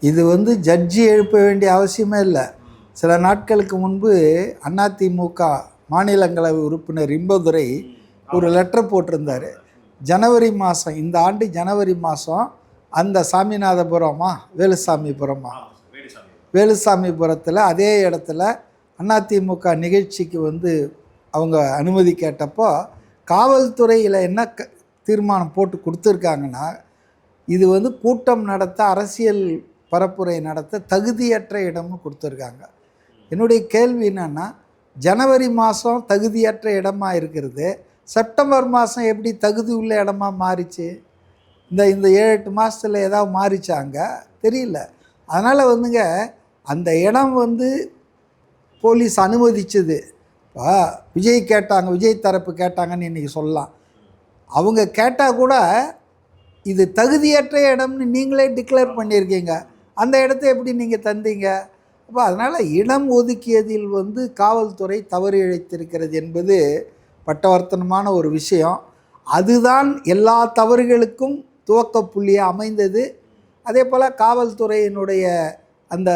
இது வந்து ஜட்ஜி எழுப்ப வேண்டிய அவசியமே இல்லை. சில நாட்களுக்கு முன்பு அதிமுக மாநிலங்களவை உறுப்பினர் இன்பதுரை ஒரு லெட்டர் போட்டிருந்தார். ஜனவரி மாதம், இந்த ஆண்டு ஜனவரி மாதம் அந்த சாமிநாதபுரமா வேலுசாமிபுரத்தில் அதே இடத்துல அதிமுக நிகழ்ச்சிக்கு வந்து அவங்க அனுமதி கேட்டப்போ காவல்துறையில் என்ன தீர்மானம் போட்டு கொடுத்துருக்காங்கன்னா, இது வந்து கூட்டம் நடத்த, அரசியல் பரப்புரை நடத்த தகுதியற்ற இடம்னு கொடுத்துருக்காங்க. என்னுடைய கேள்வி என்னென்னா, ஜனவரி மாதம் தகுதியற்ற இடமா இருக்கிறது, செப்டம்பர் மாதம் எப்படி தகுதி உள்ள இடமா மாறிச்சு? இந்த 7-8 மாதத்தில் ஏதாவது மாறிச்சாங்க தெரியல. அதனால் வந்துங்க, அந்த இடம் வந்து போலீஸ் அனுமதிச்சது. இப்போ விஜய் கேட்டாங்க, விஜய் தரப்பு கேட்டாங்கன்னு இன்றைக்கி சொல்லலாம். அவங்க கேட்டால் கூட இது தகுதியற்ற இடம்னு நீங்களே டிக்ளேர் பண்ணியிருக்கீங்க, அந்த இடத்த எப்படி நீங்கள் தந்தீங்க? அப்போ அதனால் இடம் ஒதுக்கியதில் வந்து காவல்துறை தவறு இழைத்திருக்கிறது என்பது பட்டவர்த்தனமான ஒரு விஷயம். அதுதான் எல்லா தவறுகளுக்கும் துவக்க புள்ளியாக அமைந்தது. அதே போல் காவல்துறையினுடைய அந்த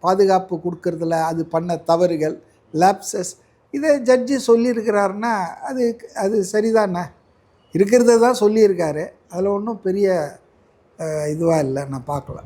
பாதுகாப்பு கொடுக்கறதுல அது பண்ண தவறுகள், லேப்சஸ், இதை ஜட்ஜி சொல்லியிருக்கிறாருன்னா அது சரிதானே? இருக்கிறத தான் சொல்லியிருக்காரு. அதில் ஒன்றும் பெரிய இதுவாக இல்லை, நான் பார்க்கல.